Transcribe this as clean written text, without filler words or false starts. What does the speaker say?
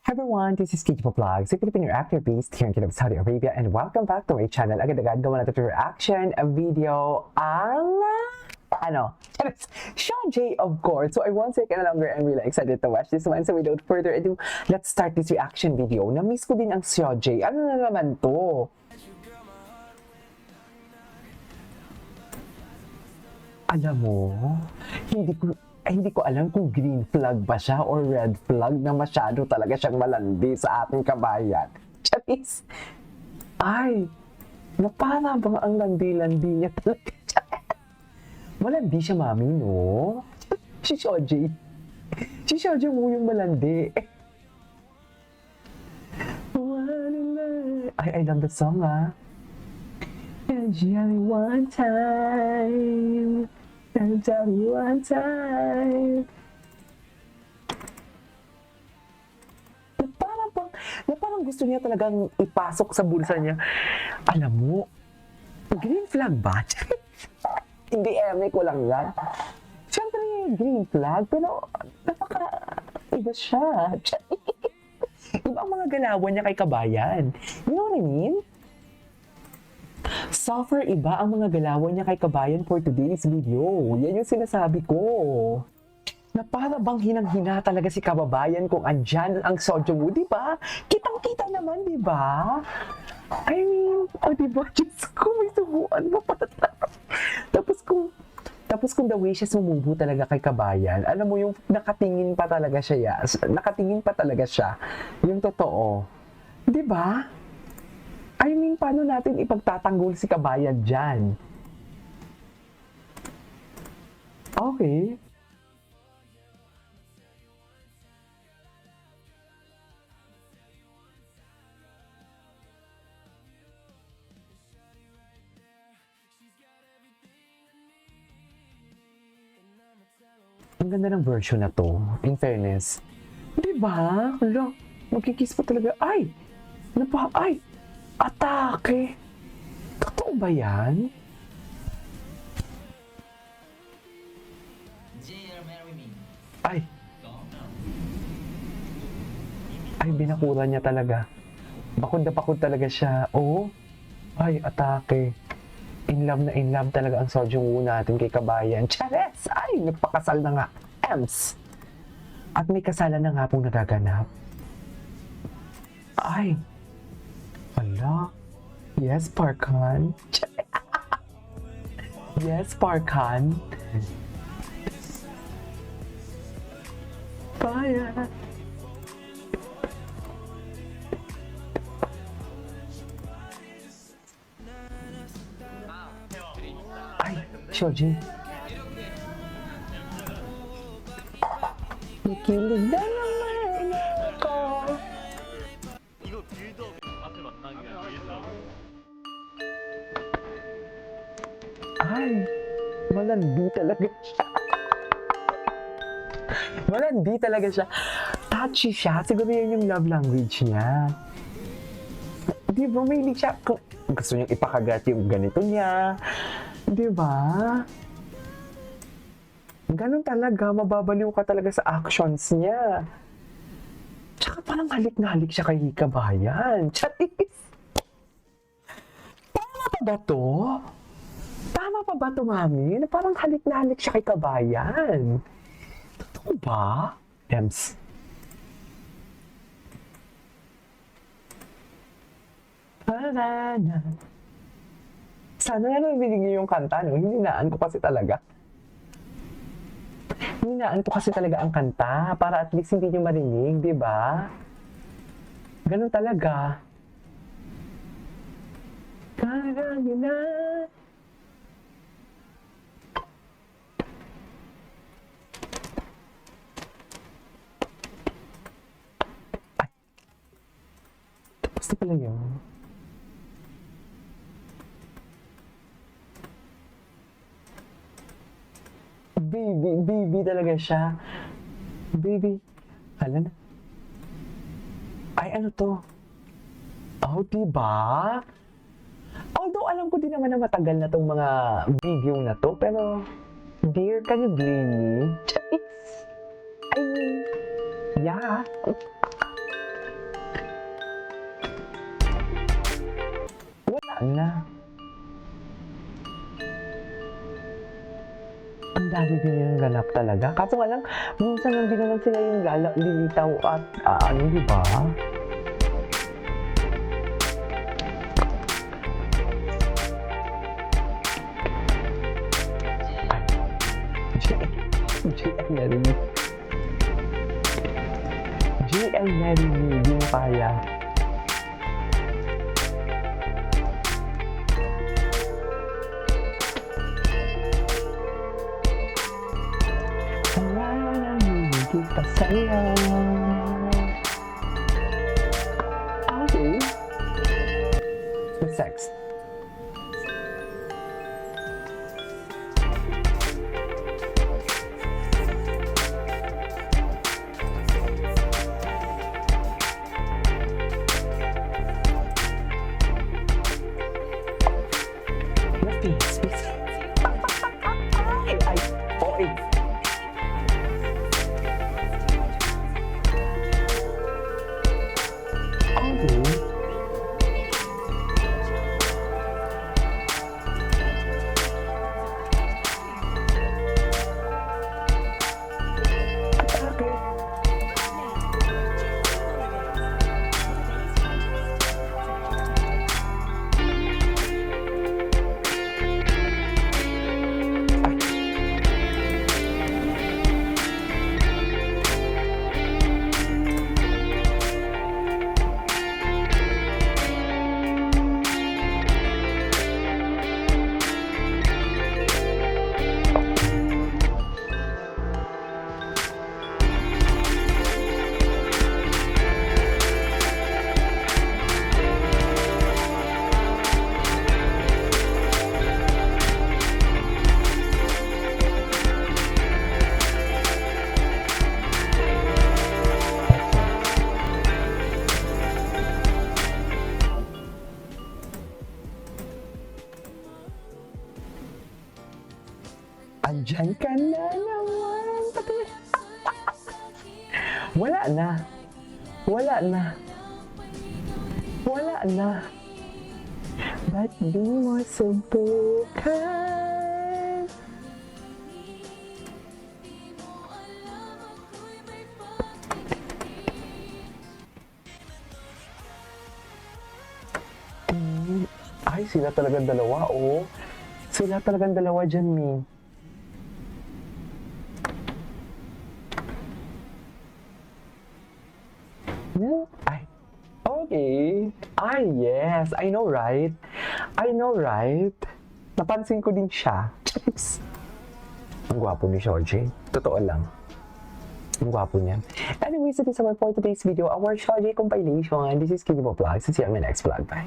Hi everyone, this is Kiki Vlogs, a Filipino actor based here in Kingdom of Saudi Arabia, and welcome back to my channel. Agad-agad gawa natin yung reaction video ang Shaw J, of course. So I won't take any longer. I'm really excited to watch this one. So without further ado, let's start this reaction video. Na-miss ko din ang Shaw J. Ano na naman to? Alam mo, hindi ko alam kung green flag ba siya or red flag na masyado talaga siyang malandi sa ating kabayan. Charis! Ay! Na para bang ang landi-landi niya talaga? Malandi siya, mami, no? Si Shoji. Si Shoji mo yung malandi. I love the song, ah. And only one time. And only one time. Na parang gusto niya talagang ipasok sa bulsa niya. Alam mo, green flag ba? Hindi, ko lang yan. Siyempre, green flag, pero napaka-iba siya. Iba ang mga galawan niya kay kabayan. You know what I mean? Suffer iba ang mga galawan niya kay kabayan for today's video. Yan yung sinasabi ko. Na para bang hinang-hina talaga si kababayan kung andyan ang Sojo mo, di ba? Kitang-kita naman, di ba? I mean, di ba? Diyos ko, may subuan mo pa. Tapos kung the way siya sumubo talaga kay kabayan, alam mo yung nakatingin pa talaga siya. Nakatingin pa talaga siya. Yung totoo. Di ba? I mean, paano natin ipagtatanggol si kabayan dyan? Okay. Ang ganda ng version na to, in fairness. Di ba? Hala, magkikiss pa talaga. Ay! Atake! Totoo ba yan? Ay! Ay, binakuran niya talaga. Bakod na bakod talaga siya. Oh! Ay, atake. In love talaga ang Sojo Woo natin kay kabayan. Chares! Ay, nagpakasal na nga. Ems! At may kasalan na nga pong nagaganap. Ay! Hala! Yes, Parkan. Yes, Parkan. Fire! Shoji. Nakilig na naman ako. 이거 빌드업 앞에 만나기 위해서 Ay, malandi talaga siya. Malandi talaga siya. Touchy siya. Siguro yan yung love language niya. Di ba, may siya. Gusto niyang ipakagat yung ganito niya. Di ba? Ganun talaga, mababaliw ka talaga sa actions niya. Tsaka parang halik na halik siya kay kabayan. Charis! Tama pa ba to? Tama pa ba to, mami? Na parang halik na halik siya kay kabayan. Totoo ba? Ems. Sana na binigyan yung kanta, no? Hininaan ko kasi talaga. Hininaan ko kasi talaga ang kanta para at least hindi nyo marinig, di ba? Ganun talaga. Karagina. Ay. Tapos na pala yun. Baby talaga siya. Baby. Hala na. Ay, ano to? Oh, diba? Although, alam ko din naman na matagal na tong mga video na to, pero, dear, can you blame me? Charis! Ay, yeah. na. Ang dami din yung ganap talaga. Kaso nga lang, minsan lang din naman sila yung lilitaw at ano, di ba? GL narinig. GL narinig yung kaya. Wala nang higit pa sa'yo. Okay. The sex. Space. Ay, oy. Okay. Andyan ka na naman. Wala na. Wala na. Wala na. Ba't di mo subukan? Ay, sila talagang dalawa, oh. Sila talagang dalawa dyan, Min. Ay, okay. Ay, yes. I know, right? I know, right? Napansin ko din siya. Ang gwapo ni Shoji. Totoo lang. Ang gwapo niya. Anyways, it is our for today's video, our Shoji compilation. This is Kinibo Vlogs. See you on my next vlog. Bye.